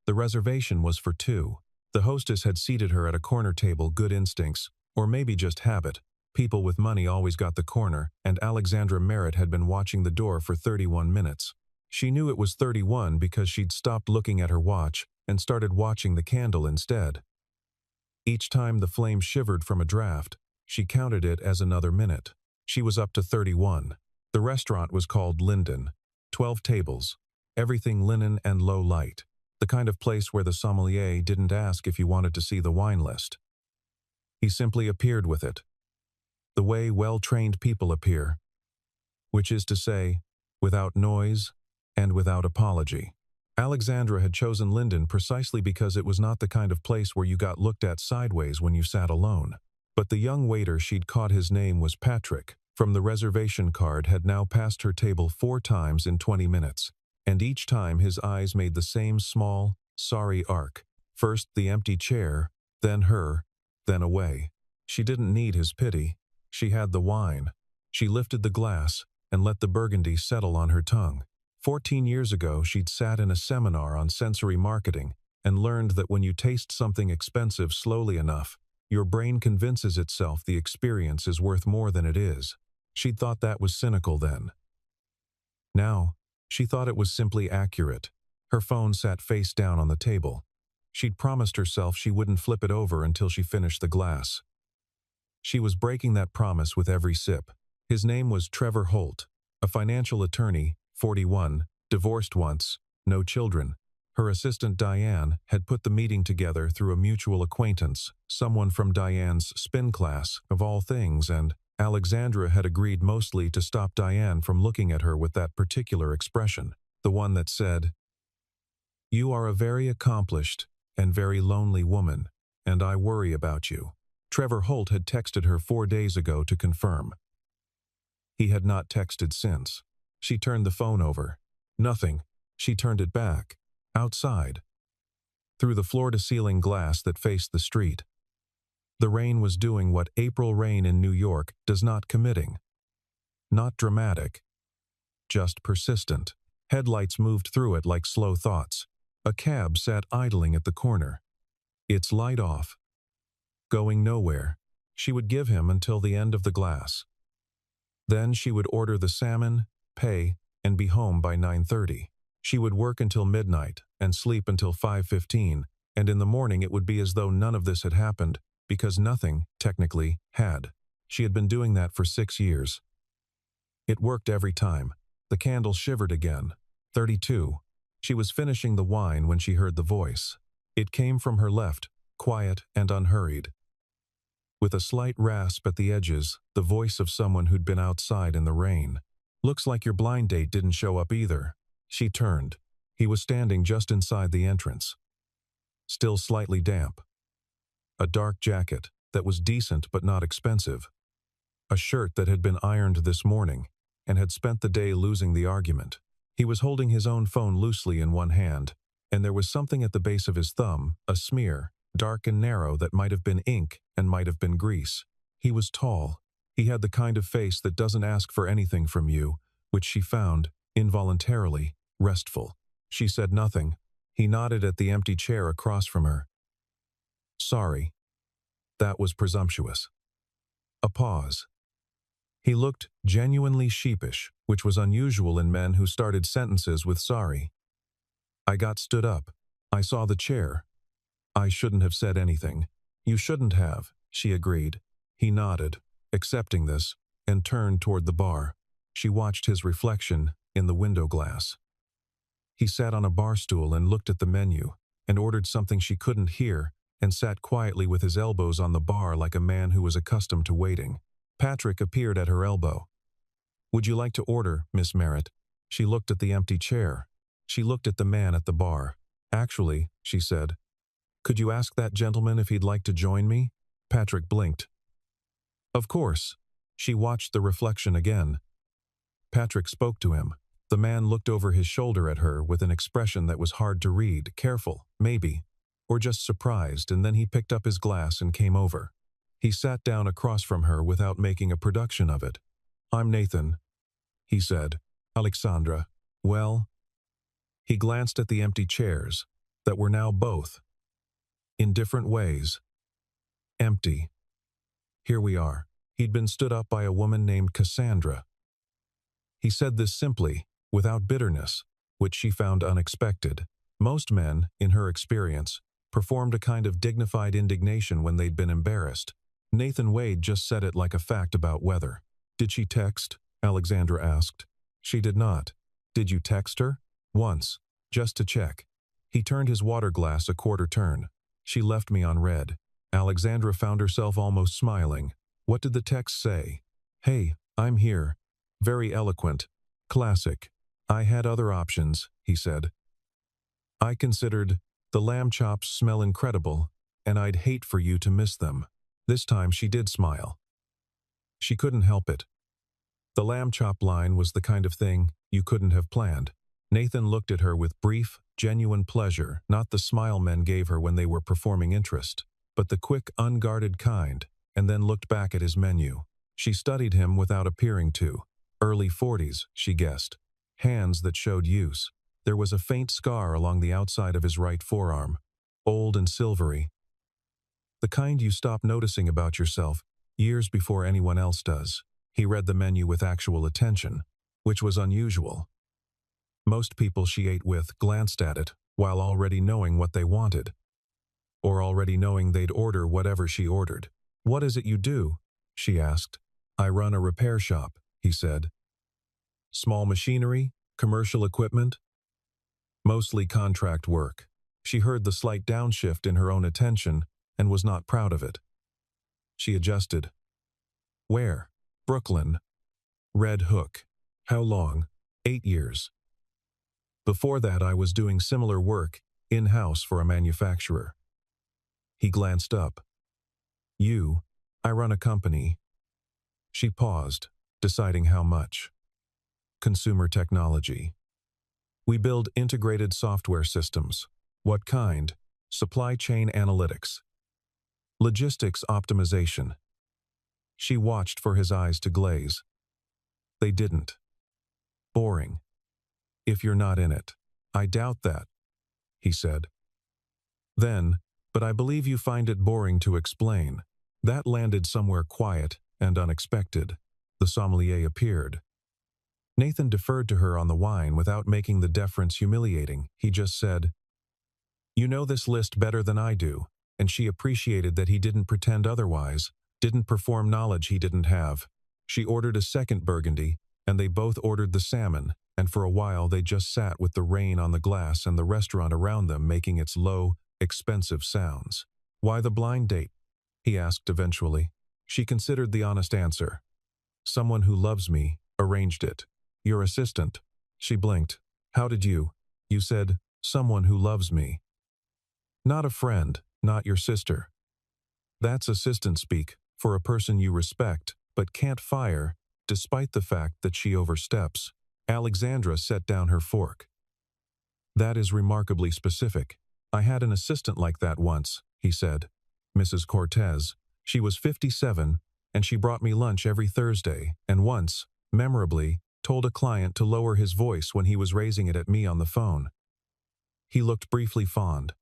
The reservation was for two. The hostess had seated her at a corner table. Good instincts, or maybe just habit. People with money always got the corner, and Alexandra Merritt had been watching the door for 31 minutes. She knew it was 31 because she'd stopped looking at her watch and started watching the candle instead. Each time the flame shivered from a draft, she counted it as another minute. She was up to 31. The restaurant was called Linden. 12 tables. Everything linen and low light. The kind of place where the sommelier didn't ask if you wanted to see the wine list. He simply appeared with it. The way well-trained people appear. Which is to say, without noise and without apology. Alexandra had chosen Linden precisely because it was not the kind of place where you got looked at sideways when you sat alone. But the young waiter she'd caught, his name was Patrick, from the reservation card, had now passed her table 4 times in 20 minutes. And each time his eyes made the same small, sorry arc. First the empty chair, then her, then away. She didn't need his pity. She had the wine. She lifted the glass and let the burgundy settle on her tongue. 14 years ago she'd sat in a seminar on sensory marketing and learned that when you taste something expensive slowly enough, your brain convinces itself the experience is worth more than it is. She'd thought that was cynical then. Now, she thought it was simply accurate. Her phone sat face down on the table. She'd promised herself she wouldn't flip it over until she finished the glass. She was breaking that promise with every sip. His name was Trevor Holt, a financial attorney, 41, divorced once, no children. Her assistant Diane had put the meeting together through a mutual acquaintance, someone from Diane's spin class, of all things, and Alexandra had agreed mostly to stop Diane from looking at her with that particular expression, the one that said, "You are a very accomplished and very lonely woman, and I worry about you." Trevor Holt had texted her 4 days ago to confirm. He had not texted since. She turned the phone over. Nothing. She turned it back. Outside. Through the floor-to-ceiling glass that faced the street. The rain was doing what April rain in New York does not, committing. Not dramatic. Just persistent. Headlights moved through it like slow thoughts. A cab sat idling at the corner. Its light off. Going nowhere. She would give him until the end of the glass. Then she would order the salmon, pay, and be home by 9:30. She would work until midnight and sleep until 5:15, and in the morning it would be as though none of this had happened, because nothing, technically, had. She had been doing that for 6 years. It worked every time. The candle shivered again. 32. She was finishing the wine when she heard the voice. It came from her left, quiet and unhurried. With a slight rasp at the edges, the voice of someone who'd been outside in the rain. "Looks like your blind date didn't show up either." She turned. He was standing just inside the entrance. Still slightly damp. A dark jacket that was decent but not expensive. A shirt that had been ironed this morning and had spent the day losing the argument. He was holding his own phone loosely in one hand, and there was something at the base of his thumb, a smear, dark and narrow, that might have been ink and might have been grease. He was tall. He had the kind of face that doesn't ask for anything from you, which she found, involuntarily, restful. She said nothing. He nodded at the empty chair across from her. "Sorry." That was presumptuous. A pause. He looked genuinely sheepish, which was unusual in men who started sentences with sorry. "I got stood up. I saw the chair. I shouldn't have said anything." "You shouldn't have," she agreed. He nodded, accepting this, and turned toward the bar. She watched his reflection in the window glass. He sat on a bar stool and looked at the menu, and ordered something she couldn't hear, and sat quietly with his elbows on the bar like a man who was accustomed to waiting. Patrick appeared at her elbow. "Would you like to order, Miss Merritt?" She looked at the empty chair. She looked at the man at the bar. "Actually," she said, "could you ask that gentleman if he'd like to join me?" Patrick blinked. "Of course." She watched the reflection again. Patrick spoke to him. The man looked over his shoulder at her with an expression that was hard to read, careful, maybe, or just surprised, and then he picked up his glass and came over. He sat down across from her without making a production of it. "I'm Nathan," he said. "Alexandra. Well?" He glanced at the empty chairs. that were now both, in different ways, empty. Here we are. He'd been stood up by a woman named Cassandra. He said this simply, without bitterness, which she found unexpected. Most men, in her experience, performed a kind of dignified indignation when they'd been embarrassed. Nathan Wade just said it like a fact about weather. Did she text? Alexandra asked. She did not. Did you text her? Once, just to check. He turned his water glass a quarter turn. She left me on red. Alexandra found herself almost smiling. What did the text say? Hey, I'm here. Very eloquent. Classic. I had other options, he said. I considered, the lamb chops smell incredible, and I'd hate for you to miss them. This time she did smile. She couldn't help it. The lamb chop line was the kind of thing you couldn't have planned. Nathan looked at her with brief, genuine pleasure, not the smile men gave her when they were performing interest, but the quick, unguarded kind, and then looked back at his menu. She studied him without appearing to. Early 40s, she guessed. Hands that showed use. There was a faint scar along the outside of his right forearm, old and silvery. The kind you stop noticing about yourself years before anyone else does. He read the menu with actual attention, which was unusual. Most people she ate with glanced at it while already knowing what they wanted, or already knowing they'd order whatever she ordered. What is it you do? She asked. I run a repair shop, he said. Small machinery, commercial equipment? Mostly contract work. She heard the slight downshift in her own attention and was not proud of it. She adjusted. Where? Brooklyn. Red Hook. How long? 8 years. Before that I was doing similar work, in-house for a manufacturer. He glanced up. I run a company. She paused, deciding how much. Consumer technology. We build integrated software systems. What kind? Supply chain analytics. Logistics optimization. She watched for his eyes to glaze. They didn't. Boring. If you're not in it. I doubt that, he said. Then, but I believe you find it boring to explain. That landed somewhere quiet and unexpected. The sommelier appeared. Nathan deferred to her on the wine without making the deference humiliating. He just said, You know this list better than I do, and she appreciated that he didn't pretend otherwise, didn't perform knowledge he didn't have. She ordered a second burgundy, and they both ordered the salmon, and for a while they just sat with the rain on the glass and the restaurant around them making its low, expensive sounds. Why the blind date? He asked eventually. She considered the honest answer. Someone who loves me arranged it. Your assistant. She blinked. How did you? You said, someone who loves me. Not a friend, not your sister. That's assistant speak for a person you respect, but can't fire, despite the fact that she oversteps. Alexandra set down her fork. That is remarkably specific. I had an assistant like that once, he said. Mrs. Cortez. She was 57, and she brought me lunch every Thursday, and once, memorably, told a client to lower his voice when he was raising it at me on the phone. He looked briefly fond.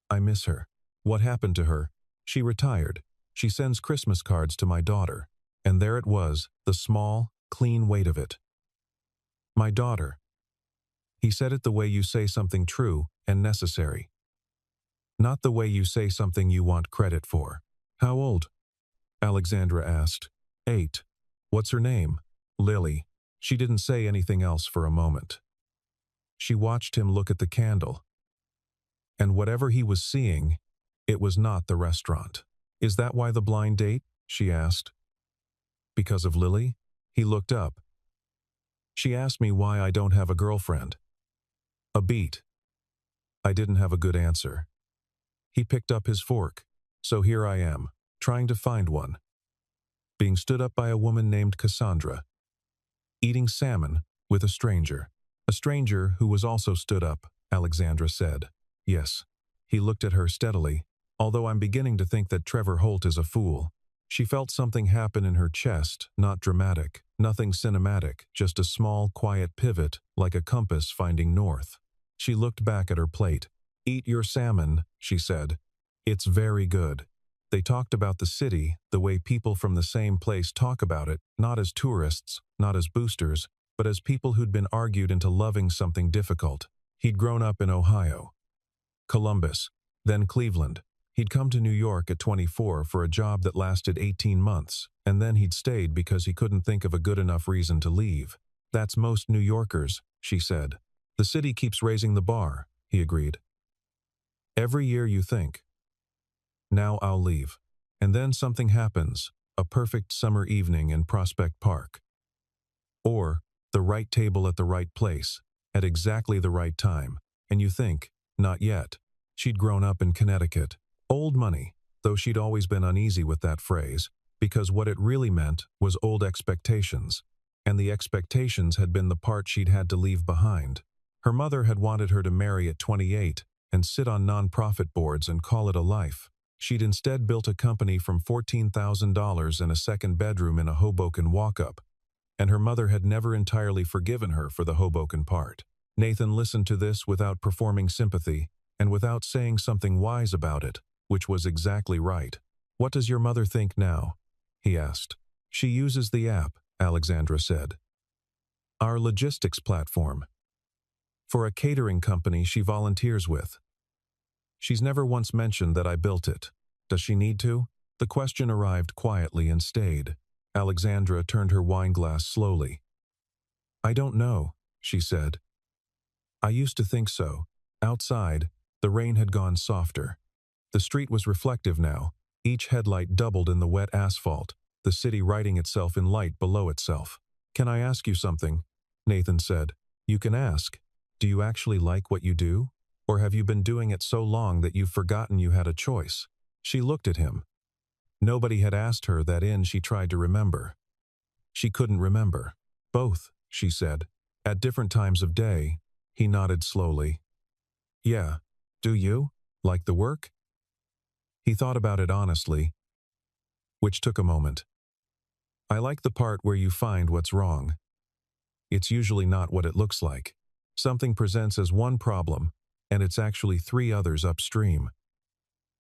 I miss her. What happened to her? She retired. She sends Christmas cards to my daughter. And there it was, the small, clean weight of it. My daughter. He said it the way you say something true and necessary. Not the way you say something you want credit for. How old? Alexandra asked. 8. What's her name? Lily. She didn't say anything else for a moment. She watched him look at the candle. And whatever he was seeing, it was not the restaurant. Is that why the blind date? She asked. Because of Lily? He looked up. She asked me why I don't have a girlfriend. A beat. I didn't have a good answer. He picked up his fork. So here I am, trying to find one. Being stood up by a woman named Cassandra. Eating salmon with a stranger. A stranger who was also stood up, Alexandra said. Yes. He looked at her steadily, although I'm beginning to think that Trevor Holt is a fool. She felt something happen in her chest, not dramatic, nothing cinematic, just a small, quiet pivot, like a compass finding north. She looked back at her plate. "Eat your salmon," she said. "It's very good." They talked about the city the way people from the same place talk about it, not as tourists, not as boosters, but as people who'd been argued into loving something difficult. He'd grown up in Ohio, Columbus, then Cleveland. He'd come to New York at 24 for a job that lasted 18 months, and then he'd stayed because he couldn't think of a good enough reason to leave. "That's most New Yorkers," she said. "The city keeps raising the bar," he agreed. "Every year you think, now I'll leave. And then something happens, a perfect summer evening in Prospect Park. Or, the right table at the right place, at exactly the right time, and you think, not yet." She'd grown up in Connecticut. Old money, though she'd always been uneasy with that phrase, because what it really meant was old expectations, and the expectations had been the part she'd had to leave behind. Her mother had wanted her to marry at 28 and sit on nonprofit boards and call it a life. She'd instead built a company from $14,000 and a second bedroom in a Hoboken walk-up, and her mother had never entirely forgiven her for the Hoboken part. Nathan listened to this without performing sympathy, and without saying something wise about it, which was exactly right. "What does your mother think now?" he asked. "She uses the app," Alexandra said. "Our logistics platform. For a catering company she volunteers with. She's never once mentioned that I built it. Does she need to?" The question arrived quietly and stayed. Alexandra turned her wineglass slowly. "I don't know," she said. "I used to think so." Outside, the rain had gone softer. The street was reflective now, each headlight doubled in the wet asphalt, the city writing itself in light below itself. "Can I ask you something?" Nathan said. "You can ask. Do you actually like what you do? Or have you been doing it so long that you've forgotten you had a choice?" She looked at him. Nobody had asked her that she tried to remember. She couldn't remember. "Both," she said. "At different times of day." He nodded slowly. "Yeah. Do you? Like the work?" He thought about it honestly, which took a moment. "I like the part where you find what's wrong. It's usually not what it looks like. Something presents as one problem, and it's actually 3 others upstream."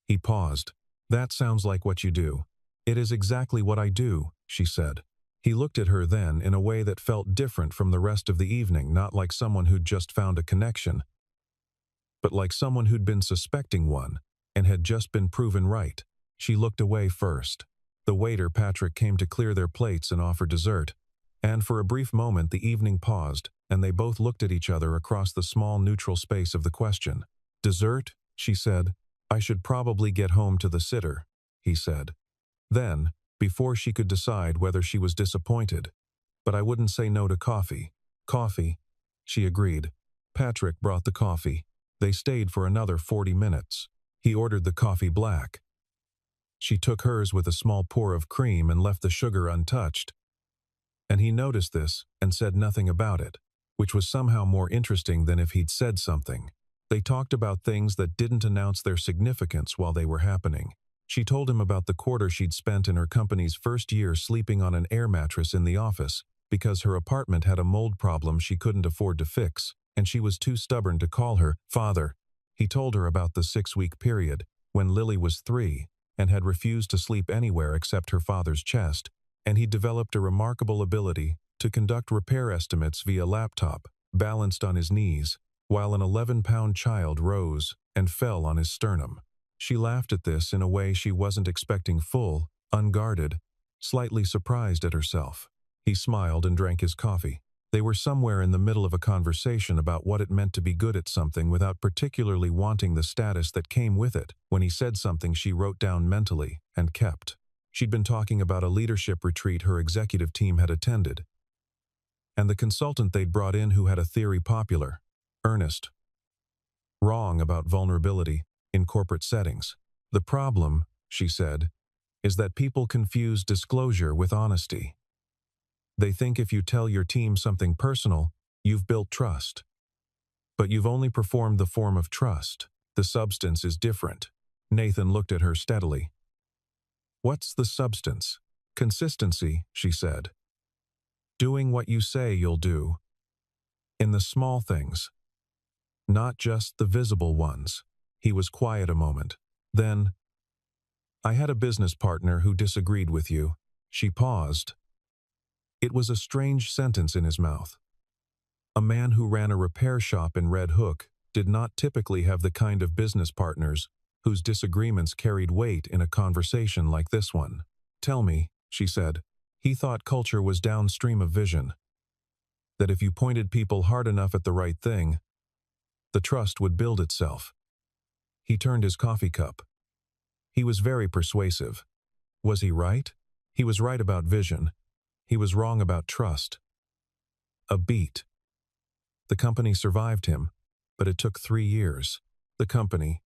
He paused. "That sounds like what you do." "It is exactly what I do," she said. He looked at her then in a way that felt different from the rest of the evening, not like someone who'd just found a connection, but like someone who'd been suspecting one, and had just been proven right. She looked away first. The waiter, Patrick, came to clear their plates and offer dessert. And for a brief moment the evening paused, and they both looked at each other across the small neutral space of the question. "Dessert?" she said. "I should probably get home to the sitter," he said. Then, before she could decide whether she was disappointed, "But I wouldn't say no to coffee." "Coffee," she agreed. Patrick brought the coffee. They stayed for another 40 minutes. He ordered the coffee black. She took hers with a small pour of cream and left the sugar untouched. And he noticed this and said nothing about it, which was somehow more interesting than if he'd said something. They talked about things that didn't announce their significance while they were happening. She told him about the quarter she'd spent in her company's first year sleeping on an air mattress in the office because her apartment had a mold problem she couldn't afford to fix, and she was too stubborn to call her father. He told her about the 6-week period, when Lily was 3, and had refused to sleep anywhere except her father's chest, and he developed a remarkable ability to conduct repair estimates via laptop, balanced on his knees, while an 11-pound child rose and fell on his sternum. She laughed at this in a way she wasn't expecting, full, unguarded, slightly surprised at herself. He smiled and drank his coffee. They were somewhere in the middle of a conversation about what it meant to be good at something without particularly wanting the status that came with it, when he said something she wrote down mentally and kept. She'd been talking about a leadership retreat her executive team had attended, and the consultant they'd brought in who had a theory popular, earnest, wrong about vulnerability in corporate settings. "The problem," she said, "is that people confuse disclosure with honesty. They think if you tell your team something personal, you've built trust. But you've only performed the form of trust. The substance is different." Nathan looked at her steadily. "What's the substance?" "Consistency," she said. "Doing what you say you'll do. In the small things. Not just the visible ones." He was quiet a moment. Then, I had a business partner who disagreed with you. She paused. It was a strange sentence in his mouth. A man who ran a repair shop in Red Hook did not typically have the kind of business partners whose disagreements carried weight in a conversation like this one. Tell me, she said. He thought culture was downstream of vision. That if you pointed people hard enough at the right thing, the trust would build itself. He turned his coffee cup. He was very persuasive. Was he right? He was right about vision. He was wrong about trust. A beat. The company survived him, but it took 3 years. The company.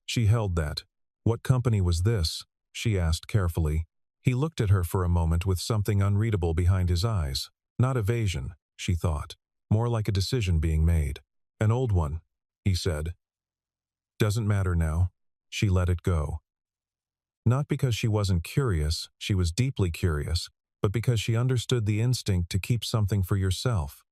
She held that. What company was this? She asked carefully. He looked at her for a moment with something unreadable behind his eyes. Not evasion, she thought. More like a decision being made. An old one, he said. Doesn't matter now. She let it go. Not because she wasn't curious, she was deeply curious, but because she understood the instinct to keep something for yourself.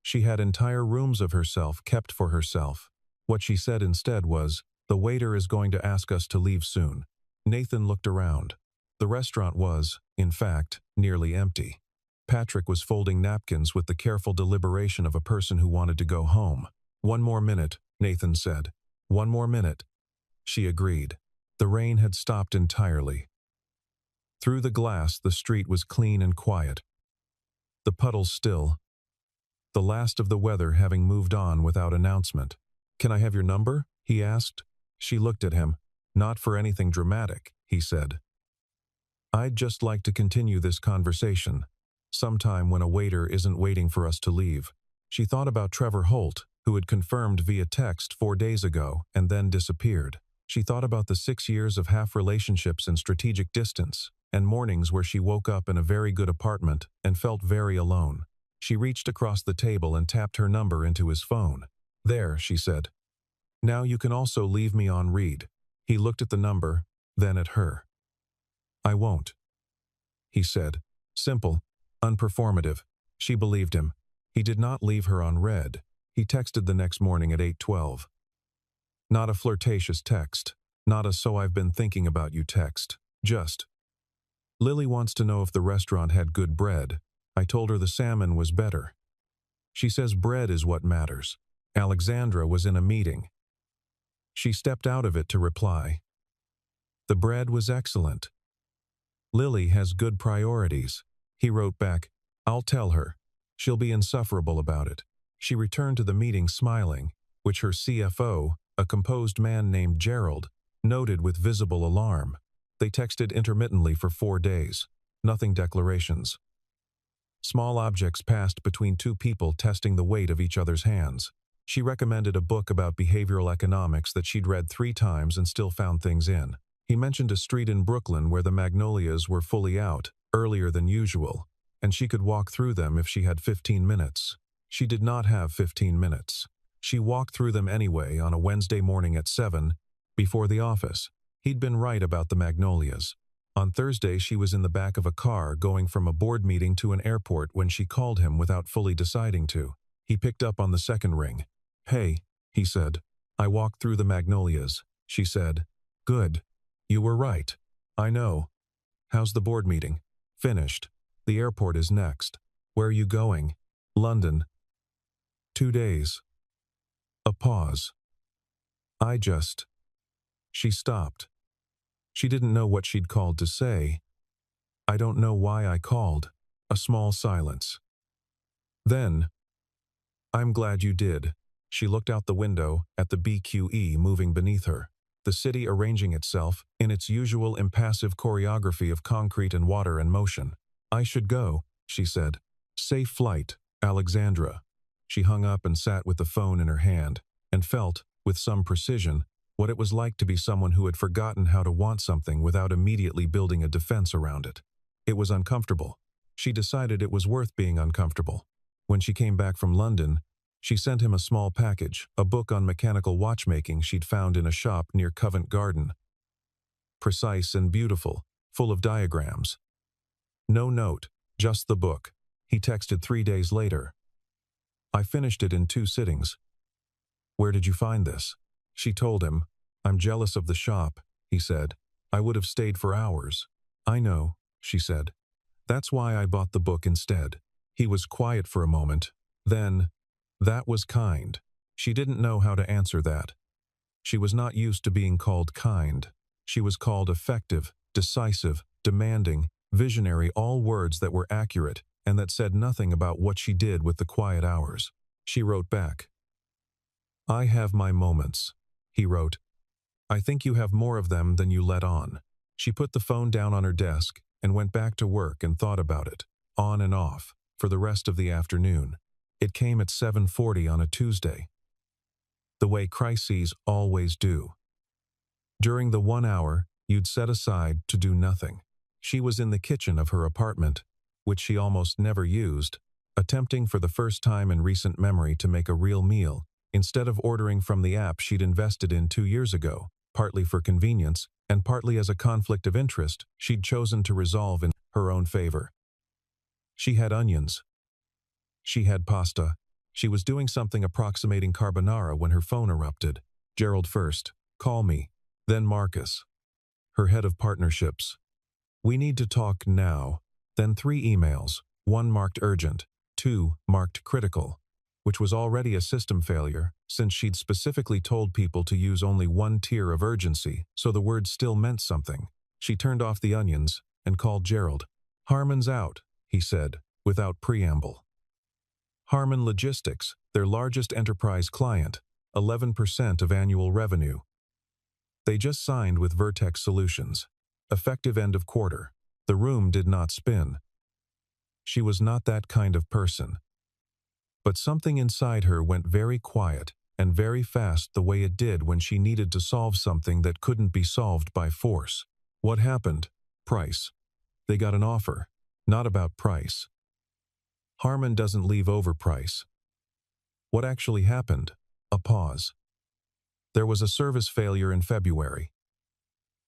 She had entire rooms of herself kept for herself. What she said instead was, "The waiter is going to ask us to leave soon." Nathan looked around. The restaurant was, in fact, nearly empty. Patrick was folding napkins with the careful deliberation of a person who wanted to go home. "One more minute," Nathan said. "One more minute." She agreed. The rain had stopped entirely. Through the glass, the street was clean and quiet. The puddles still. The last of the weather having moved on without announcement. "Can I have your number?" he asked. She looked at him. "Not for anything dramatic," he said. "I'd just like to continue this conversation. Sometime when a waiter isn't waiting for us to leave." She thought about Trevor Holt, who had confirmed via text 4 days ago and then disappeared. She thought about the 6 years of half-relationships and strategic distance, and mornings where she woke up in a very good apartment and felt very alone. She reached across the table and tapped her number into his phone. "There," she said. "Now you can also leave me on read." He looked at the number, then at her. "I won't," he said. Simple, unperformative. She believed him. He did not leave her on read. He texted the next morning at 8:12. Not a flirtatious text. Not a "so I've been thinking about you" text. Just, "Lily wants to know if the restaurant had good bread. I told her the salmon was better. She says bread is what matters. Alexandra was in a meeting." She stepped out of it to reply. "The bread was excellent. Lily has good priorities." He wrote back, "I'll tell her. She'll be insufferable about it." She returned to the meeting smiling, which her CFO, a composed man named Gerald, noted with visible alarm. They texted intermittently for 4 days. Nothing declarations. Small objects passed between two people testing the weight of each other's hands. She recommended a book about behavioral economics that she'd read 3 times and still found things in. He mentioned a street in Brooklyn where the magnolias were fully out, earlier than usual, and she could walk through them if she had 15 minutes. She did not have 15 minutes. She walked through them anyway on a Wednesday morning at 7, before the office. He'd been right about the magnolias. On Thursday, she was in the back of a car going from a board meeting to an airport when she called him without fully deciding to. He picked up on the second ring. "Hey," he said. "I walked through the magnolias." She said, "Good. You were right. I know. How's the board meeting?" "Finished. The airport is next." "Where are you going?" "London." 2 days. A pause. "I just..." She stopped. She didn't know what she'd called to say. "I don't know why I called." A small silence. Then, "I'm glad you did." She looked out the window at the BQE moving beneath her, the city arranging itself in its usual impassive choreography of concrete and water and motion. "I should go," she said. "Safe flight, Alexandra." She hung up and sat with the phone in her hand, and felt, with some precision, what it was like to be someone who had forgotten how to want something without immediately building a defense around it. It was uncomfortable. She decided it was worth being uncomfortable. When she came back from London, she sent him a small package, a book on mechanical watchmaking she'd found in a shop near Covent Garden. Precise and beautiful, full of diagrams. No note, just the book. He texted 3 days later. "I finished it in 2 sittings." "Where did you find this?" She told him, "I'm jealous of the shop," he said. "I would have stayed for hours." "I know," she said. "That's why I bought the book instead." He was quiet for a moment. Then, "That was kind." She didn't know how to answer that. She was not used to being called kind. She was called effective, decisive, demanding, visionary, all words that were accurate and that said nothing about what she did with the quiet hours. She wrote back. "I have my moments," he wrote. "I think you have more of them than you let on." She put the phone down on her desk and went back to work and thought about it, on and off, for the rest of the afternoon. It came at 7:40 on a Tuesday. The way crises always do. During the 1 hour you'd set aside to do nothing. She was in the kitchen of her apartment, which she almost never used, attempting for the first time in recent memory to make a real meal, instead of ordering from the app she'd invested in 2 years ago, partly for convenience and partly as a conflict of interest she'd chosen to resolve in her own favor. She had onions. She had pasta. She was doing something approximating carbonara when her phone erupted. Gerald first. "Call me." Then Marcus, her head of partnerships. "We need to talk now." Then 3 emails, 1 marked urgent, 2 marked critical, which was already a system failure since she'd specifically told people to use only 1 tier of urgency, so the words still meant something. She turned off the onions and called Gerald. "Harmon's out," he said, without preamble. Harmon Logistics, their largest enterprise client, 11% of annual revenue. They just signed with Vertex Solutions. Effective end of quarter. The room did not spin. She was not that kind of person. But something inside her went very quiet and very fast the way it did when she needed to solve something that couldn't be solved by force. What happened? Price. They got an offer. Not about price. Harmon doesn't leave over price. What actually happened? A pause. There was a service failure in February.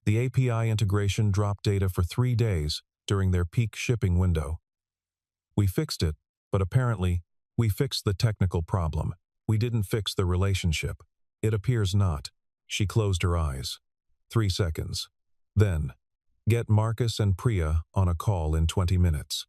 The API integration dropped data for 3 days during their peak shipping window. We fixed it, but apparently, we fixed the technical problem. We didn't fix the relationship. It appears not. She closed her eyes. 3 seconds. Then, get Marcus and Priya on a call in 20 minutes.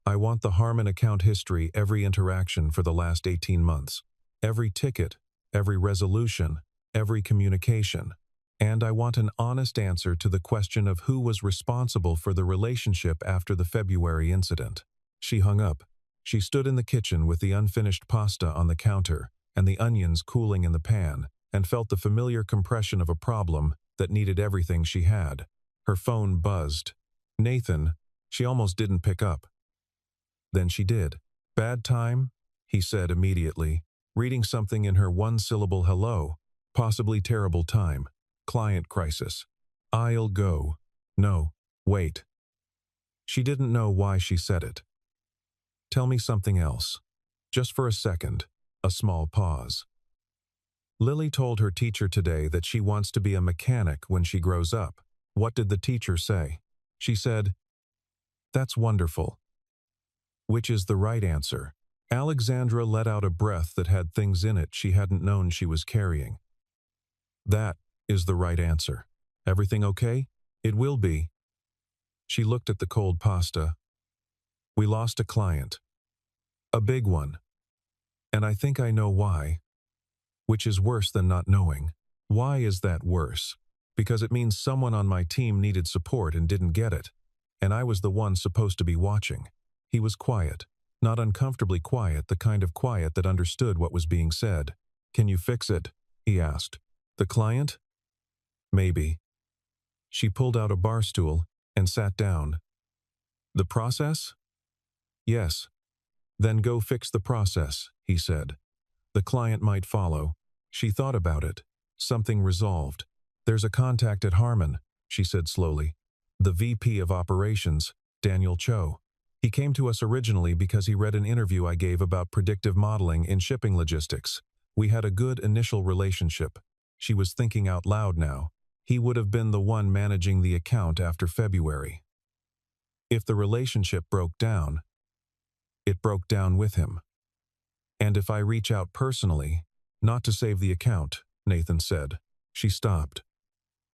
I want the Harmon account history, every interaction for the last 18 months. Every ticket, every resolution, every communication. And I want an honest answer to the question of who was responsible for the relationship after the February incident. She hung up. She stood in the kitchen with the unfinished pasta on the counter and the onions cooling in the pan, and felt the familiar compression of a problem that needed everything she had. Her phone buzzed. Nathan, she almost didn't pick up. Then she did. "Bad time?" he said immediately, reading something in her 1-syllable hello. "Possibly terrible time. Client crisis. I'll go." "No, wait." She didn't know why she said it. "Tell me something else." Just for a second, a small pause. Lily told her teacher today that she wants to be a mechanic when she grows up. What did the teacher say? She said, "That's wonderful." Which is the right answer. Alexandra let out a breath that had things in it she hadn't known she was carrying. "That is the right answer. Everything okay?" "It will be." She looked at the cold pasta. "We lost a client. A big one. And I think I know why. Which is worse than not knowing." "Why is that worse?" "Because it means someone on my team needed support and didn't get it. And I was the one supposed to be watching." He was quiet. Not uncomfortably quiet, the kind of quiet that understood what was being said. "Can you fix it?" he asked. "The client?" "Maybe." She pulled out a bar stool and sat down. "The process?" "Yes." "Then go fix the process," he said. "The client might follow." She thought about it. Something resolved. "There's a contact at Harmon," she said slowly. "The VP of Operations, Daniel Cho. He came to us originally because he read an interview I gave about predictive modeling in shipping logistics. We had a good initial relationship." She was thinking out loud now. He would have been the one managing the account after February. If the relationship broke down, it broke down with him. And if I reach out personally, not to save the account, Nathan said. She stopped.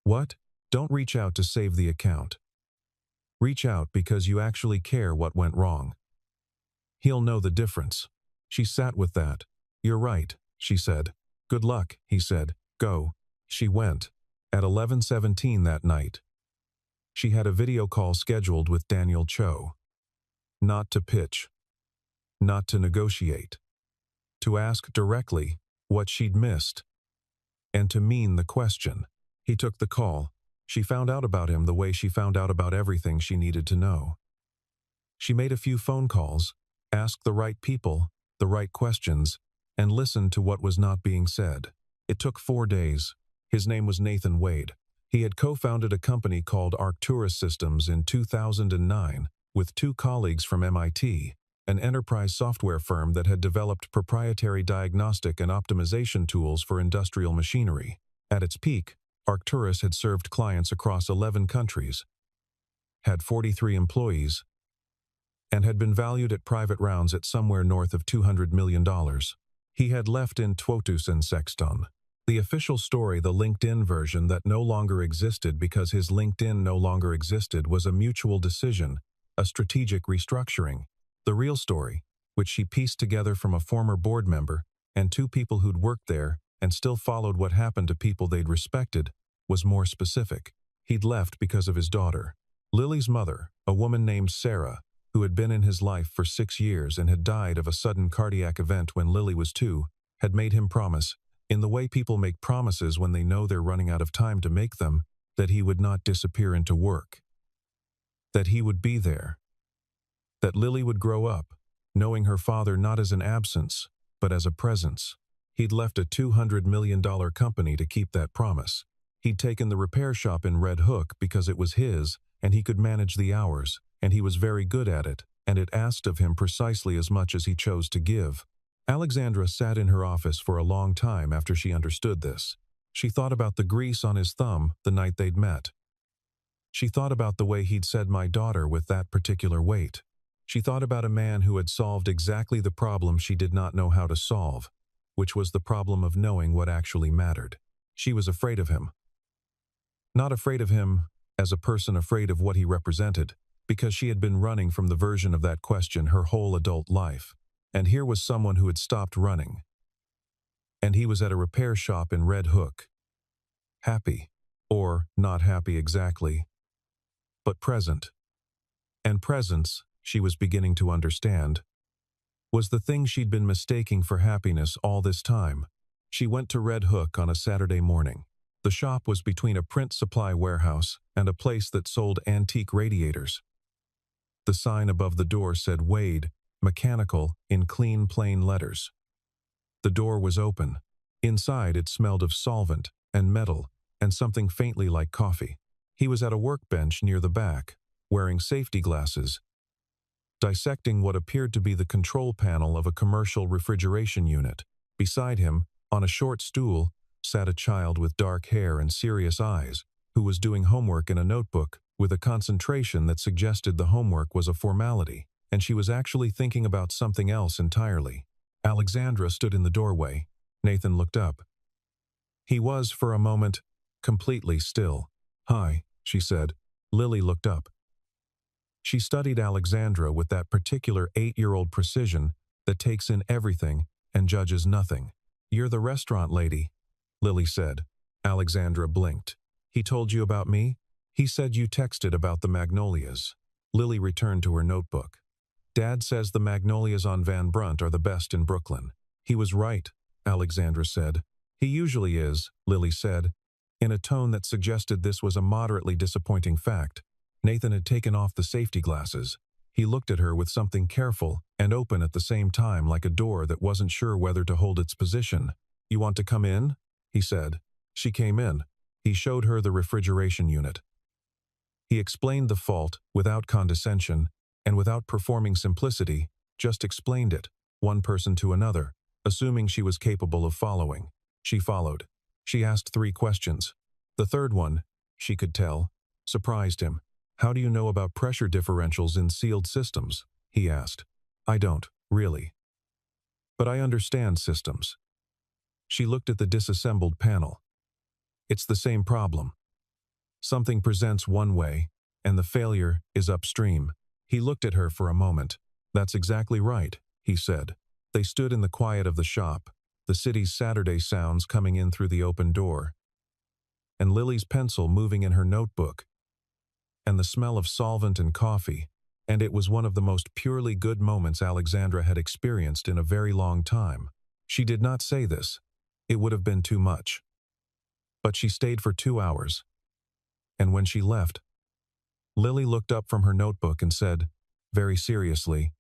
What? Don't reach out to save the account. Reach out because you actually care what went wrong. He'll know the difference. She sat with that. You're right, she said. Good luck, he said. Go. She went. At 11:17 that night, she had a video call scheduled with Daniel Cho. Not to pitch. Not to negotiate. To ask directly what she'd missed. And to mean the question. He took the call. She found out about him the way she found out about everything she needed to know. She made a few phone calls, asked the right people, the right questions, and listened to what was not being said. It took 4 days. His name was Nathan Wade. He had co-founded a company called Arcturus Systems in 2009 with 2 colleagues from MIT, an enterprise software firm that had developed proprietary diagnostic and optimization tools for industrial machinery. At its peak, Arcturus had served clients across 11 countries, had 43 employees, and had been valued at private rounds at somewhere north of $200 million. He had left in totus and sexton. The official story, the LinkedIn version that no longer existed because his LinkedIn no longer existed, was a mutual decision, a strategic restructuring. The real story, which she pieced together from a former board member and 2 people who'd worked there and still followed what happened to people they'd respected, was more specific. He'd left because of his daughter. Lily's mother, a woman named Sarah, who had been in his life for 6 years and had died of a sudden cardiac event when Lily was 2, had made him promise, in the way people make promises when they know they're running out of time to make them, that he would not disappear into work. That he would be there. That Lily would grow up, knowing her father not as an absence, but as a presence. He'd left a $200 million company to keep that promise. He'd taken the repair shop in Red Hook because it was his, and he could manage the hours, and he was very good at it, and it asked of him precisely as much as he chose to give. Alexandra sat in her office for a long time after she understood this. She thought about the grease on his thumb the night they'd met. She thought about the way he'd said "my daughter" with that particular weight. She thought about a man who had solved exactly the problem she did not know how to solve, which was the problem of knowing what actually mattered. She was afraid of him. Not afraid of him as a person, afraid of what he represented, because she had been running from the version of that question her whole adult life. And here was someone who had stopped running. And he was at a repair shop in Red Hook. Happy. Or not happy exactly. But present. And presence, she was beginning to understand, was the thing she'd been mistaking for happiness all this time. She went to Red Hook on a Saturday morning. The shop was between a print supply warehouse and a place that sold antique radiators. The sign above the door said Wade, Mechanical, in clean plain letters. The door was open. Inside it smelled of solvent and metal and something faintly like coffee. He was at a workbench near the back, wearing safety glasses, dissecting what appeared to be the control panel of a commercial refrigeration unit. Beside him, on a short stool, sat a child with dark hair and serious eyes, who was doing homework in a notebook with a concentration that suggested the homework was a formality, and she was actually thinking about something else entirely. Alexandra stood in the doorway. Nathan looked up. He was, for a moment, completely still. "Hi," she said. Lily looked up. She studied Alexandra with that particular 8-year-old precision that takes in everything and judges nothing. "You're the restaurant lady," Lily said. Alexandra blinked. "He told you about me?" "He said you texted about the magnolias." Lily returned to her notebook. "Dad says the magnolias on Van Brunt are the best in Brooklyn." "He was right," Alexandra said. "He usually is," Lily said, in a tone that suggested this was a moderately disappointing fact. Nathan had taken off the safety glasses. He looked at her with something careful and open at the same time, like a door that wasn't sure whether to hold its position. "You want to come in?" he said. She came in. He showed her the refrigeration unit. He explained the fault without condescension and without performing simplicity, just explained it, one person to another, assuming she was capable of following. She followed. She asked 3 questions. The third one, she could tell, surprised him. "How do you know about pressure differentials in sealed systems?" he asked. "I don't, really. But I understand systems." She looked at the disassembled panel. It's the same problem. Something presents one way, and the failure is upstream. He looked at her for a moment. That's exactly right, he said. They stood in the quiet of the shop, the city's Saturday sounds coming in through the open door, and Lily's pencil moving in her notebook, and the smell of solvent and coffee, and it was one of the most purely good moments Alexandra had experienced in a very long time. She did not say this. It would have been too much. But she stayed for 2 hours. And when she left, Lily looked up from her notebook and said, very seriously,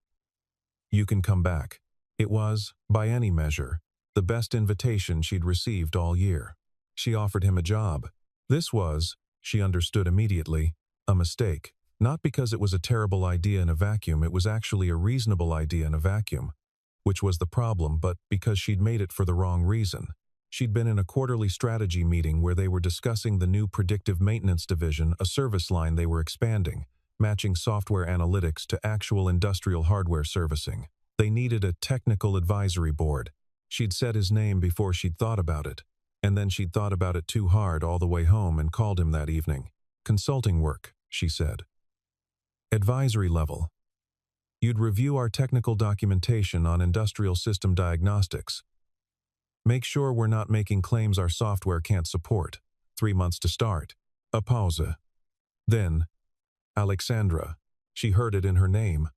"You can come back." It was, by any measure, the best invitation she'd received all year. She offered him a job. This was, she understood immediately, a mistake. Not because it was a terrible idea in a vacuum, it was actually a reasonable idea in a vacuum, which was the problem, but because she'd made it for the wrong reason. She'd been in a quarterly strategy meeting where they were discussing the new predictive maintenance division, a service line they were expanding, matching software analytics to actual industrial hardware servicing. They needed a technical advisory board. She'd said his name before she'd thought about it, and then she'd thought about it too hard all the way home and called him that evening. Consulting work, she said. Advisory level. You'd review our technical documentation on industrial system diagnostics. Make sure we're not making claims our software can't support. 3 months to start. A pause. Then, Alexandra. She heard it in her name.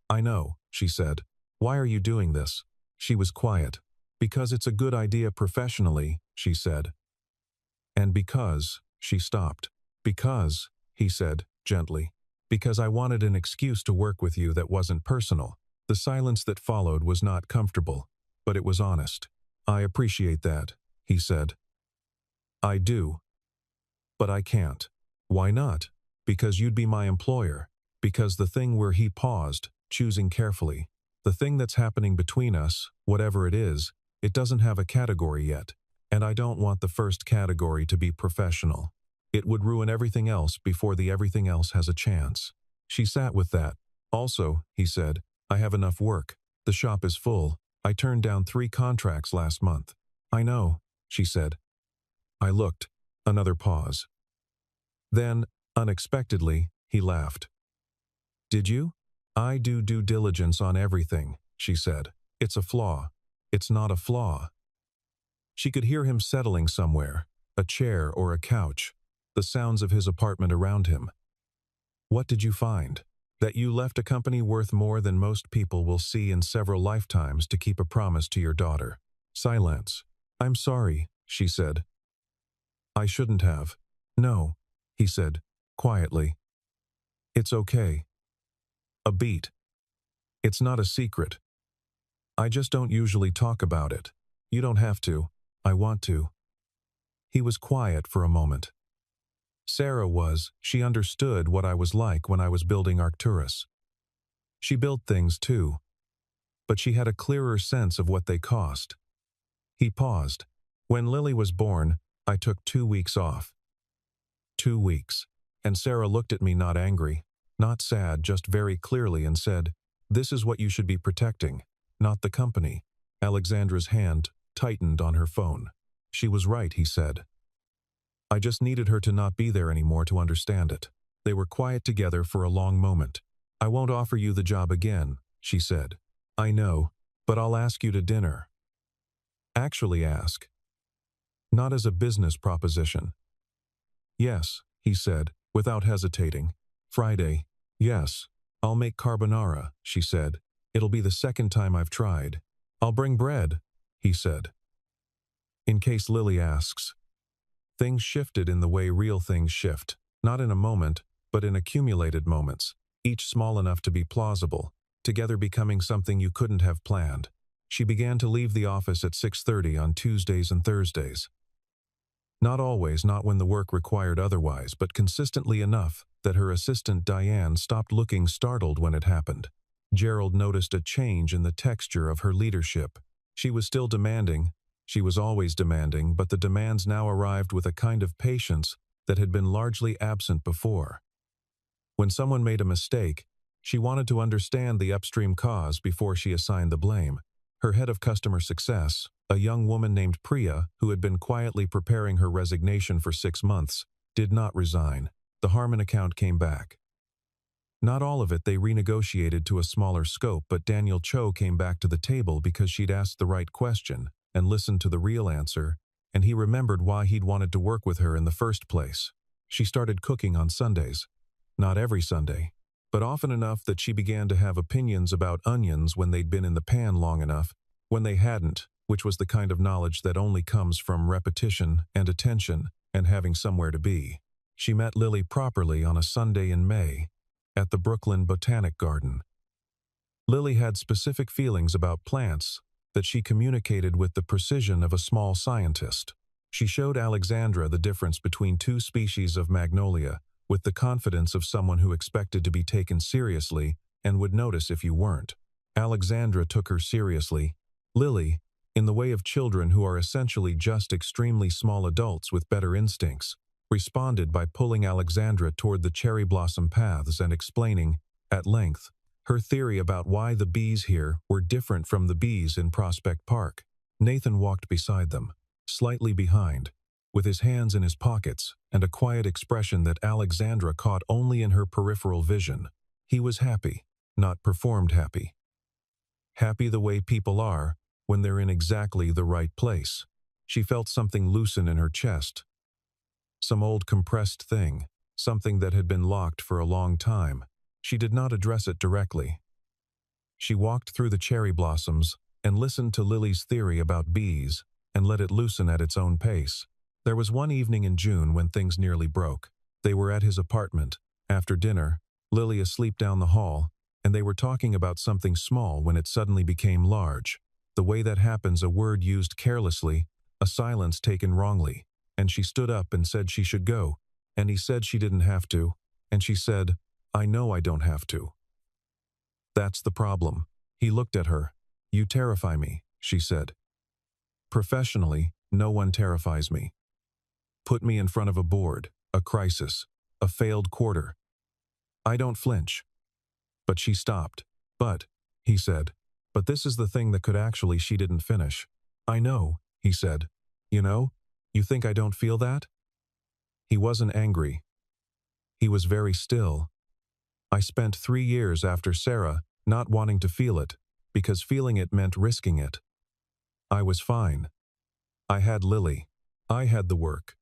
"I know," she said. "Why are you doing this?" She was quiet. "Because it's a good idea professionally," she said. "And because," she stopped. "Because," he said, gently. "Because I wanted an excuse to work with you that wasn't personal." The silence that followed was not comfortable, but it was honest. "I appreciate that," he said. "I do. But I can't." "Why not?" "Because you'd be my employer. Because the thing where," he paused, choosing carefully, "the thing that's happening between us, whatever it is, it doesn't have a category yet. And I don't want the first category to be professional. It would ruin everything else before the everything else has a chance." She sat with that. "Also," he said, "I have enough work. The shop is full. I turned down 3 contracts last month." "I know," she said. I looked. Another pause. Then, unexpectedly, he laughed. "Did you?" "I do due diligence on everything," she said. "It's a flaw." "It's not a flaw." She could hear him settling somewhere, a chair or a couch, the sounds of his apartment around him. "What did you find?" "That you left a company worth more than most people will see in several lifetimes to keep a promise to your daughter." Silence. "I'm sorry," she said. "I shouldn't have." "No," he said, quietly. "It's okay." A beat. "It's not a secret. I just don't usually talk about it." "You don't have to. I want to." He was quiet for a moment. Sarah was, she understood what I was like when I was building Arcturus. She built things too, but she had a clearer sense of what they cost. He paused. "When Lily was born, I took 2 weeks off." 2 weeks. And Sarah looked at me, not angry, not sad, just very clearly, and said, "This is what you should be protecting, not the company." Alexandra's hand tightened on her phone. "She was right," he said. "I just needed her to not be there anymore to understand it." They were quiet together for a long moment. "I won't offer you the job again," she said. "I know, but I'll ask you to dinner." "Actually ask. Not as a business proposition." "Yes," he said, without hesitating. "Friday." "Yes. I'll make carbonara," she said. "It'll be the second time I've tried." "I'll bring bread," he said. "In case Lily asks." Things shifted in the way real things shift, not in a moment, but in accumulated moments, each small enough to be plausible, together becoming something you couldn't have planned. She began to leave the office at 6:30 on Tuesdays and Thursdays. Not always, not when the work required otherwise, but consistently enough that her assistant Diane stopped looking startled when it happened. Gerald noticed a change in the texture of her leadership. She was still demanding. She was always demanding, but the demands now arrived with a kind of patience that had been largely absent before. When someone made a mistake, she wanted to understand the upstream cause before she assigned the blame. Her head of customer success, A young woman named Priya, who had been quietly preparing her resignation for 6 months, did not resign. The Harmon account came back. Not all of it they renegotiated to a smaller scope, but Daniel Cho came back to the table because she'd asked the right question and listened to the real answer, and he remembered why he'd wanted to work with her in the first place. She started cooking on Sundays. Not every Sunday, but often enough that she began to have opinions about onions when they'd been in the pan long enough, when they hadn't, which was the kind of knowledge that only comes from repetition and attention and having somewhere to be. She met Lily properly on a Sunday in May, at the Brooklyn Botanic Garden. Lily had specific feelings about plants that she communicated with the precision of a small scientist. She showed Alexandra the difference between two species of magnolia with the confidence of someone who expected to be taken seriously and would notice if you weren't. Alexandra took her seriously. Lily, in the way of children who are essentially just extremely small adults with better instincts, responded by pulling Alexandra toward the cherry blossom paths and explaining, at length, her theory about why the bees here were different from the bees in Prospect Park. Nathan walked beside them, slightly behind, with his hands in his pockets and a quiet expression that Alexandra caught only in her peripheral vision. He was happy, not performed happy. Happy the way people are when they're in exactly the right place. She felt something loosen in her chest. Some old compressed thing, something that had been locked for a long time. She did not address it directly. She walked through the cherry blossoms and listened to Lily's theory about bees and let it loosen at its own pace. There was one evening in June when things nearly broke. They were at his apartment, after dinner, Lily asleep down the hall, and they were talking about something small when it suddenly became large. The way that happens, a word used carelessly, a silence taken wrongly, and she stood up and said she should go, and he said she didn't have to, and she said, "I know I don't have to." That's the problem. He looked at her. "You terrify me," she said. "Professionally, no one terrifies me. Put me in front of a board, a crisis, a failed quarter. I don't flinch." But she stopped. "But," he said, "but this is the thing that could actually," she didn't finish. "I know," he said. "You know? You think I don't feel that?" He wasn't angry. He was very still. "I spent 3 years after Sarah not wanting to feel it, because feeling it meant risking it. I was fine. I had Lily. I had the work."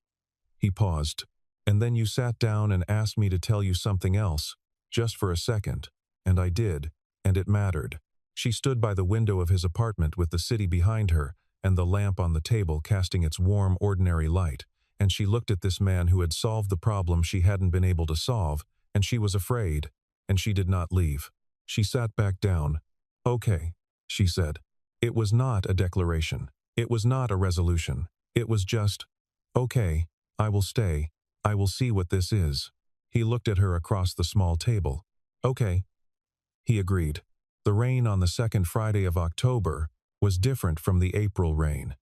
He paused. "And then you sat down and asked me to tell you something else, just for a second, and I did, and it mattered." She stood by the window of his apartment with the city behind her and the lamp on the table casting its warm, ordinary light, and she looked at this man who had solved the problem she hadn't been able to solve, and she was afraid, and she did not leave. She sat back down. "Okay," she said. It was not a declaration. It was not a resolution. It was just, "Okay, I will stay. I will see what this is." He looked at her across the small table. "Okay." He agreed. The rain on the second Friday of October was different from the April rain.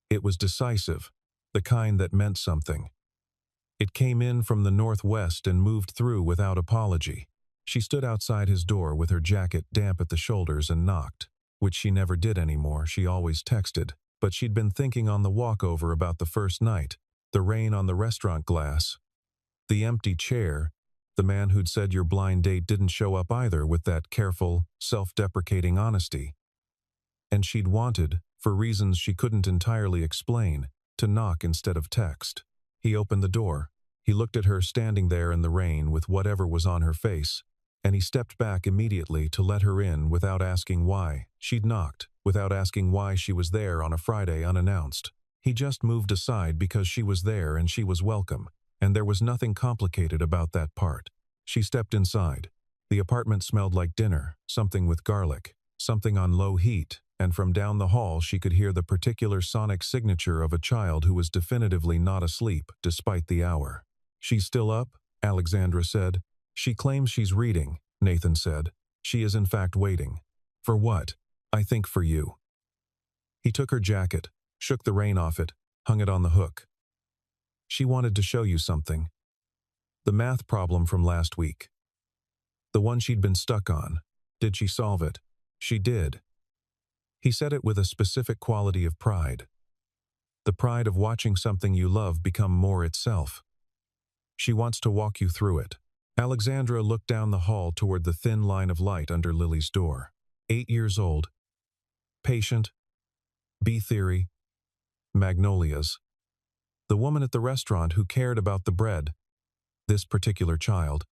It was decisive, the kind that meant something. It came in from the northwest and moved through without apology. She stood outside his door with her jacket damp at the shoulders and knocked, which she never did anymore. She always texted, but she'd been thinking on the walk over about the first night, the rain on the restaurant glass, the empty chair, the man who'd said your blind date didn't show up either with that careful, self-deprecating honesty. And she'd wanted, for reasons she couldn't entirely explain, to knock instead of text. He opened the door. He looked at her standing there in the rain with whatever was on her face, and he stepped back immediately to let her in without asking why. She'd knocked, without asking why she was there on a Friday unannounced. He just moved aside because she was there and she was welcome, and there was nothing complicated about that part. She stepped inside. The apartment smelled like dinner, something with garlic, something on low heat, and from down the hall she could hear the particular sonic signature of a child who was definitively not asleep despite the hour. "She's still up?" Alexandra said. "She claims she's reading," Nathan said. "She is in fact waiting." "For what?" "I think for you." He took her jacket, shook the rain off it, hung it on the hook. "She wanted to show you something. The math problem from last week. The one she'd been stuck on. Did she solve it?" "She did." He said it with a specific quality of pride. The pride of watching something you love become more itself. She wants to walk you through it. Alexandra looked down the hall toward the thin line of light under Lily's door. 8 years old. Patient. B-theory. Magnolias. The woman at the restaurant who cared about the bread. This particular child.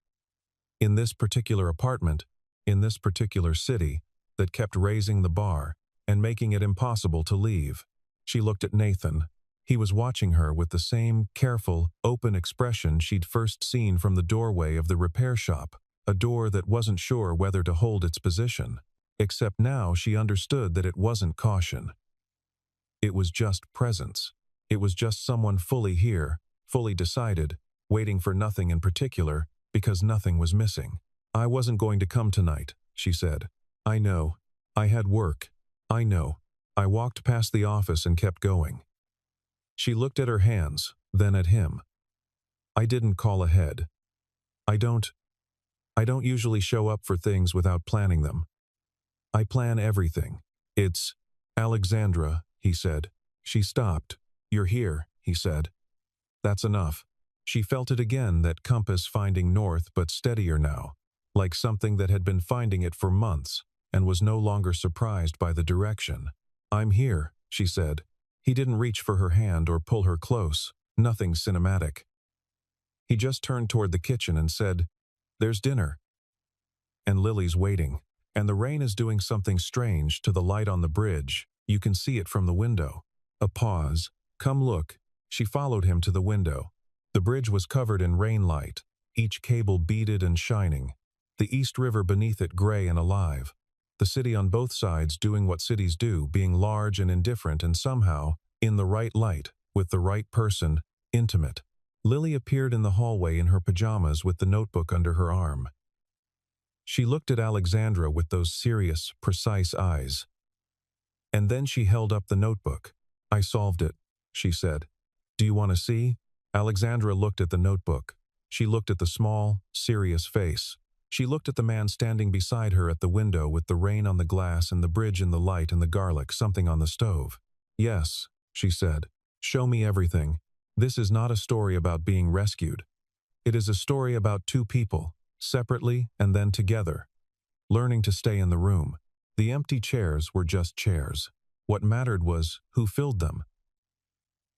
In this particular apartment, in this particular city, that kept raising the bar and making it impossible to leave. She looked at Nathan. He was watching her with the same careful, open expression she'd first seen from the doorway of the repair shop, a door that wasn't sure whether to hold its position. Except now she understood that it wasn't caution. It was just presence. It was just someone fully here, fully decided, waiting for nothing in particular, because nothing was missing. "I wasn't going to come tonight," she said. "I know. I had work. I know." I walked past the office and kept going. She looked at her hands, then at him. "I didn't call ahead. I don't usually show up for things without planning them. I plan everything. It's Alexandra," he said. She stopped. "You're here," he said. "That's enough." She felt it again, that compass finding north but steadier now, like something that had been finding it for months and was no longer surprised by the direction. "I'm here," she said. He didn't reach for her hand or pull her close, nothing cinematic. He just turned toward the kitchen and said, "There's dinner. And Lily's waiting. And the rain is doing something strange to the light on the bridge. You can see it from the window." A pause. "Come look." She followed him to the window. The bridge was covered in rain light, each cable beaded and shining. The East River beneath it gray and alive. The city on both sides doing what cities do, being large and indifferent and somehow, in the right light, with the right person, intimate. Lily appeared in the hallway in her pajamas with the notebook under her arm. She looked at Alexandra with those serious, precise eyes. And then she held up the notebook. "I solved it," she said. "Do you want to see?" Alexandra looked at the notebook. She looked at the small, serious face. She looked at the man standing beside her at the window with the rain on the glass and the bridge in the light and the garlic, something on the stove. "Yes," she said. "Show me everything. This is not a story about being rescued. It is a story about two people, separately and then together, learning to stay in the room. The empty chairs were just chairs. What mattered was who filled them,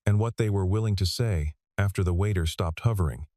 and what they were willing to say after the waiter stopped hovering.